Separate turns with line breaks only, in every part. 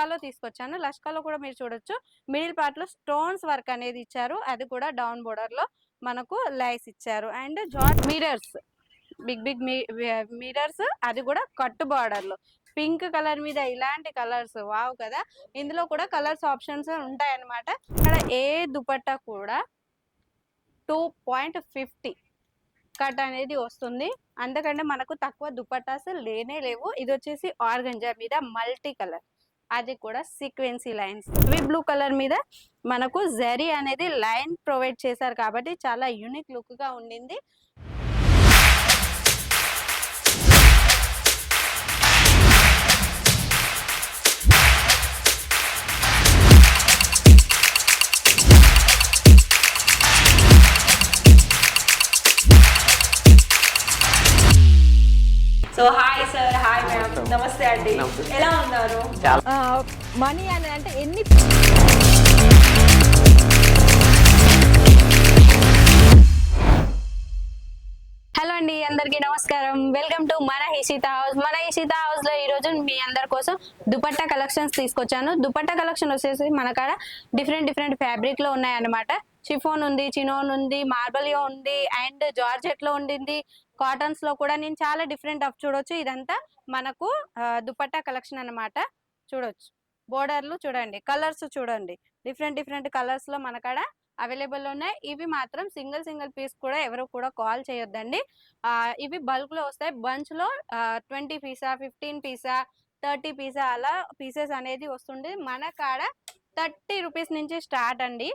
లష్కాలో తీసుకొచ్చాను. లష్కాలో కూడా మీరు చూడొచ్చు మిడిల్ పార్ట్ లో స్టోన్స్ వర్క్ అనేది ఇచ్చారు. అది కూడా డౌన్ బోర్డర్ లో మనకు లైస్ ఇచ్చారు. అండ్ జాట్ మిరర్స్, బిగ్ బిగ్ మిరర్స్, అది కూడా కట్టు బార్డర్ లో పింక్ కలర్ మీద ఇలాంటి కలర్స్ వావ్ కదా. ఇందులో కూడా కలర్స్ ఆప్షన్స్ ఉంటాయి అన్నమాట. ఇక్కడ ఏ దుపట్టా కూడా 2.50 కట్ అనేది వస్తుంది. అందుకంటే మనకు తక్కువ దుపట్టాస్ లేనే లేవు. ఇది వచ్చేసి ఆర్గంజా మీద మల్టీ కలర్, అది కూడా సీక్వెన్సీ లైన్స్. ఇవి బ్లూ కలర్ మీద మనకు జరీ అనేది లైన్ ప్రొవైడ్ చేశారు కాబట్టి చాలా యూనిక్ లుక్ గా ఉండింది.
So hi sir, hi ma'am, నమస్తే అండి. ఎలా ఉన్నారు?
మనీ అని అంటే ఎన్ని
హలో అండి, అందరికీ నమస్కారం. వెల్కమ్ టు మన ఇషిత హౌస్. మన ఇషిత హౌస్ లో ఈ రోజు మీ అందరి కోసం దుపట్టా కలెక్షన్స్ తీసుకొచ్చాను. దుపట్టా కలెక్షన్ వచ్చేసి మన కాడ డిఫరెంట్ ఫ్యాబ్రిక్ లో ఉన్నాయన్నమాట. షిఫోన్ ఉంది, చినోన్ ఉంది, మార్బలియో ఉంది, అండ్ జార్జెట్ లో ఉండింది, కాటన్స్ లో కూడా నేను చాలా డిఫరెంట్ ఆఫ్ చూడొచ్చు. ఇదంతా మనకు దుపట్టా కలెక్షన్ అన్నమాట. చూడొచ్చు బోర్డర్లు చూడండి, కలర్స్ చూడండి, డిఫరెంట్ కలర్స్ లో మన కాడ అవైలబుల్ ఉన్నాయి. ఇవి మాత్రం సింగిల్ పీస్ కూడా ఎవరు కూడా కాల్ చేయొద్దండి. ఇవి బల్క్ లో వస్తాయి. బంచ్ లో 20 పీసా, 15 పీసా, 30 పీసా అలా పీసెస్ అనేది వస్తుంది. మన కాడ 30 రూపీస్ నుంచి స్టార్ట్ అండి.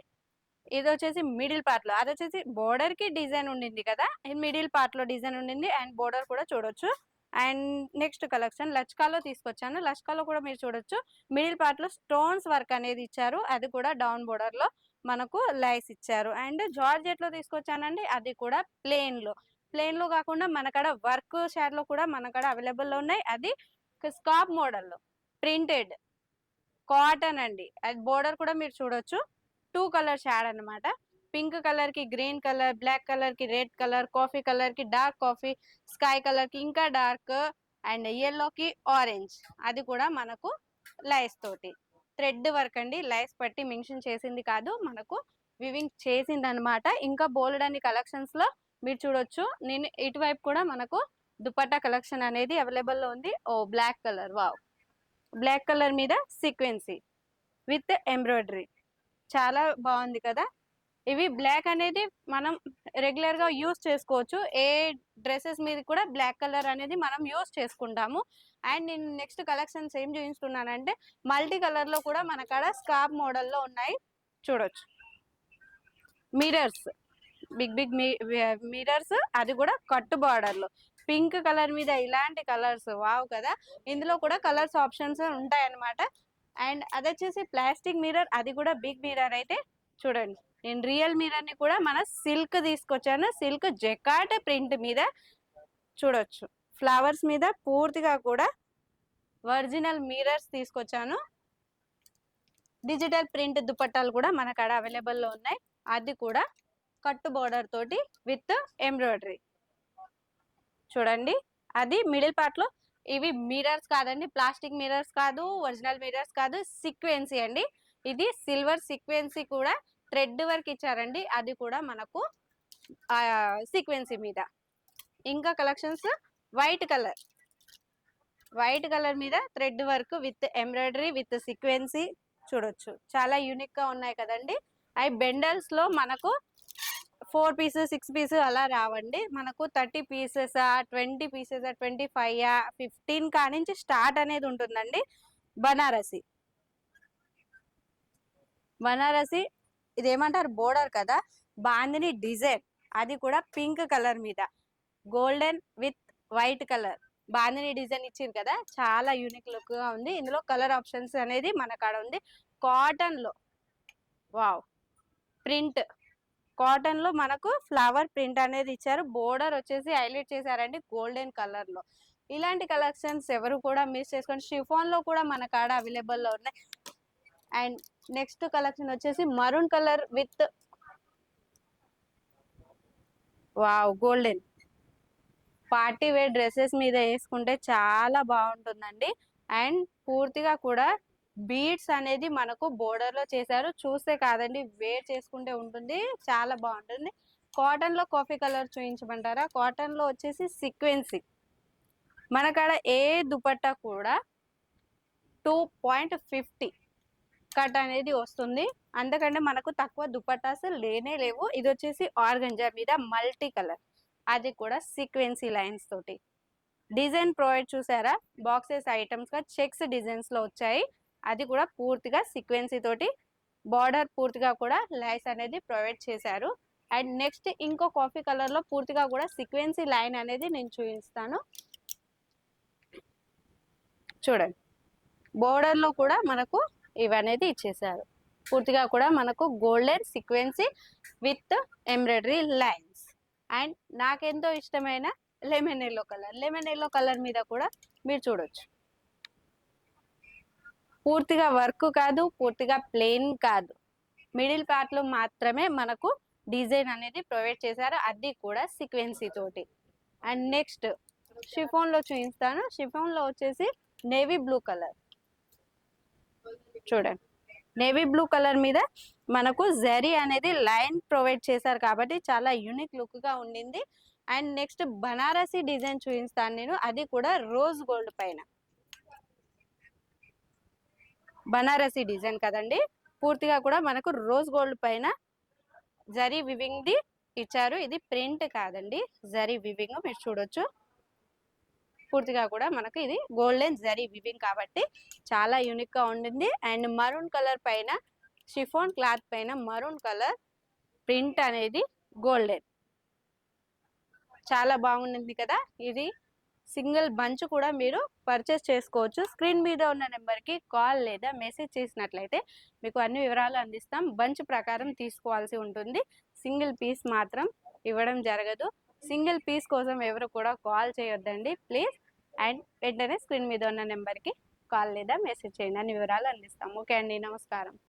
ఇది వచ్చేసి మిడిల్ పార్ట్ లో, అది వచ్చేసి బోర్డర్ కి డిజైన్ ఉండింది కదా, మిడిల్ పార్ట్ లో డిజైన్ ఉండింది. అండ్ బోర్డర్ కూడా చూడొచ్చు. అండ్ నెక్స్ట్ కలెక్షన్ లచ్కాలో తీసుకొచ్చాను. లచ్కాలో కూడా మీరు చూడొచ్చు మిడిల్ పార్ట్ లో స్టోన్స్ వర్క్ అనేది ఇచ్చారు. అది కూడా డౌన్ బోర్డర్ లో మనకు లైస్ ఇచ్చారు. అండ్ జార్జెట్ లో తీసుకొచ్చానండి, అది కూడా ప్లేన్ లో కాకుండా మనకడ వర్క్ షేడ్ లో కూడా మనకడ అవైలబుల్ లో ఉన్నాయి. అది స్కాప్ మోడల్ లో ప్రింటెడ్ కాటన్ అండి. అది బోర్డర్ కూడా మీరు చూడొచ్చు. 2 కలర్ షేడ్ అన్నమాట. పింక్ కలర్ కి గ్రీన్ కలర్, బ్లాక్ కలర్ కి రెడ్ కలర్, కాఫీ కలర్ కి డార్క్ కాఫీ, స్కై కలర్ కి ఇంకా డార్క్, అండ్ ఎల్లో కి ఆరెంజ్, అది కూడా మనకు లైస్ తోటి థ్రెడ్ వర్క్ అండి. లైస్ పట్టి మెన్షన్ చేసింది కాదు, మనకు వివింగ్ చేసింది అనమాట. ఇంకా బోల్డ్ అని కలెక్షన్స్ లో మీరు చూడొచ్చు. నేను ఇటువైపు కూడా మనకు దుపట్టా కలెక్షన్ అనేది అవైలబుల్ లో ఉంది. Oh black colour, wow, black colour మీద సీక్వెన్సీ విత్ ఎంబ్రాయిడరీ, చాలా బాగుంది కదా. ఇవి బ్లాక్ అనేది మనం రెగ్యులర్ గా యూస్ చేసుకోవచ్చు. ఏ డ్రెస్సెస్ మీద కూడా బ్లాక్ కలర్ అనేది మనం యూస్ చేసుకుంటాము. అండ్ నేను నెక్స్ట్ కలెక్షన్స్ ఏం చూపిస్తున్నానంటే మల్టీ కలర్ లో కూడా మన కాడ స్కార్ప్ మోడల్ లో ఉన్నాయి. చూడొచ్చు మిరర్స్, బిగ్ మిరర్స్, అది కూడా కట్టు బార్డర్ లో పింక్ కలర్ మీద ఇలాంటి కలర్స్ వావ్ కదా. ఇందులో కూడా కలర్స్ ఆప్షన్స్ ఉంటాయి అన్నమాట. అండ్ అది వచ్చేసి ప్లాస్టిక్ మిర్రర్, అది కూడా బిగ్ మిర్రర్. అయితే చూడండి, నేను రియల్ మిర్రర్ ని కూడా మన సిల్క్ తీసుకొచ్చాను. సిల్క్ జెకాట్ ప్రింట్ మీద చూడొచ్చు. ఫ్లవర్స్ మీద పూర్తిగా కూడా ఒరిజినల్ మిర్రర్స్ తీసుకొచ్చాను. డిజిటల్ ప్రింట్ దుపట్టాలు కూడా మన కాడ అవైలబుల్ లో ఉన్నాయి. అది కూడా కట్టు బోర్డర్ తోటి విత్ ఎంబ్రాయిడరీ చూడండి. అది మిడిల్ పార్ట్ లో. ఇవి మిరర్స్ కాదండి, ప్లాస్టిక్ మిరర్స్ కాదు, ఒరిజినల్ మిరర్స్ కాదు, సీక్వెన్సీ అండి. ఇది సిల్వర్ సీక్వెన్సీ కూడా థ్రెడ్ వర్క్ ఇచ్చారండి. అది కూడా మనకు సీక్వెన్సీ మీద. ఇంకా కలెక్షన్స్ వైట్ కలర్ మీద thread work with embroidery with sequence చూడొచ్చు. చాలా యూనిక్ గా ఉన్నాయి కదండి. అవి బెండల్స్ లో మనకు 4 పీసెస్ 6 పీసెస్ అలా రావండి. మనకు 30 పీసెస్, 20 పీసెస్, 25, 15 కానించి స్టార్ట్ అనేది ఉంటుందండి. బనారసి ఇదేమంటారు బోర్డర్ కదా, బాందిని డిజైన్, అది కూడా పింక్ కలర్ మీద golden with white colour bandhani design ఇచ్చింది కదా, చాలా యూనిక్ లుక్ గా ఉంది. ఇందులో కలర్ ఆప్షన్స్ అనేది మన కాడ ఉంది. కాటన్ లో వావ్, ప్రింట్ కాటన్ లో మనకు ఫ్లవర్ ప్రింట్ అనేది ఇచ్చారు. బోర్డర్ వచ్చేసి హైలైట్ చేశారండి గోల్డెన్ కలర్ లో. ఇలాంటి కలెక్షన్స్ ఎవరు కూడా మిస్ చేసుకోండి. షిఫాన్ లో కూడా మన కాడ అవైలబుల్ లో ఉన్నాయి. అండ్ నెక్స్ట్ కలెక్షన్ వచ్చేసి maroon colour with wow golden, party wear dresses మీద వేసుకుంటే చాలా బాగుంటుందండి. అండ్ పూర్తిగా కూడా బీడ్స్ అనేది మనకు బోర్డర్ లో చేశారు. చూస్తే కాదండి, వేర్ చేసుకుంటే ఉంటుంది, చాలా బాగుంటుంది. కాటన్ లో కాఫీ కలర్ చూపించమంటారా? కాటన్ లో వచ్చేసి సీక్వెన్సీ. మన కాడ ఏ దుపట్టా కూడా 2.50 కట్ అనేది వస్తుంది. అందుకంటే మనకు తక్కువ దుపట్టాస్ లేనే లేవు. ఇది వచ్చేసి ఆర్గంజా మీద మల్టీ కలర్, అది కూడా సీక్వెన్సీ లైన్స్ తోటి డిజైన్ ప్రొవైడ్ చూసారా? బాక్సెస్ ఐటమ్స్ గా చెక్స్ డిజైన్స్ లో వచ్చాయి. అది కూడా పూర్తిగా సీక్వెన్సీ తోటి బార్డర్ పూర్తిగా కూడా లైన్స్ అనేది ప్రొవైడ్ చేశారు. అండ్ నెక్స్ట్ ఇంకో కాఫీ కలర్ లో పూర్తిగా కూడా సీక్వెన్సీ లైన్ అనేది నేను చూపిస్తాను. చూడండి, బోర్డర్ లో కూడా మనకు ఇవనేది ఇచ్చేసారు. పూర్తిగా కూడా మనకు golden sequence with embroidery lines. And నాకెంతో ఇష్టమైన lemon yellow colour. Lemon yellow colour మీద కూడా మీరు చూడొచ్చు, పూర్తిగా వర్క్ కాదు, పూర్తిగా ప్లెయిన్ కాదు, మిడిల్ పార్ట్ లో మాత్రమే మనకు డిజైన్ అనేది ప్రొవైడ్ చేశారు, అది కూడా సీక్వెన్సీ తోటి. అండ్ నెక్స్ట్ షిఫాన్ లో చూపిస్తాను. షిఫాన్ లో వచ్చేసి నేవీ బ్లూ కలర్. చూడండి, నేవీ బ్లూ కలర్ మీద మనకు జరీ అనేది లైన్ ప్రొవైడ్ చేశారు కాబట్టి చాలా యూనిక్ లుక్ గా ఉండింది. అండ్ నెక్స్ట్ బనారసి డిజైన్ చూపిస్తాను నేను, అది కూడా రోజ్ గోల్డ్ పైన. బనారసి డిజైన్ కదండి, పూర్తిగా కూడా మనకు రోజ్ గోల్డ్ పైన జరీ వివింగ్ ది ఇచ్చారు. ఇది ప్రింట్ కాదండి, జరీ వివింగ్ మీరు చూడొచ్చు. పూర్తిగా కూడా మనకు ఇది గోల్డెన్ జరీ వివింగ్ కాబట్టి చాలా యూనిక్ గా ఉండింది. అండ్ మరూన్ కలర్ పైన షిఫాన్ క్లాత్ పైన మరూన్ కలర్ ప్రింట్ అనేది గోల్డెన్, చాలా బాగుండింది కదా. ఇది సింగిల్ బంచ్ కూడా మీరు పర్చేస్ చేసుకోవచ్చు. స్క్రీన్ మీద ఉన్న నెంబర్కి కాల్ లేదా మెసేజ్ చేసినట్లయితే మీకు అన్ని వివరాలు అందిస్తాం. బంచ్ ప్రకారం తీసుకోవాల్సి ఉంటుంది, సింగిల్ పీస్ మాత్రం ఇవ్వడం జరగదు. సింగిల్ పీస్ కోసం ఎవరు కూడా కాల్ చేయొద్దండి ప్లీజ్. అండ్ వెంటనే స్క్రీన్ మీద ఉన్న నెంబర్కి కాల్ లేదా మెసేజ్ చేయండి, అన్ని వివరాలు అందిస్తాం. ఓకే అండి, నమస్కారం.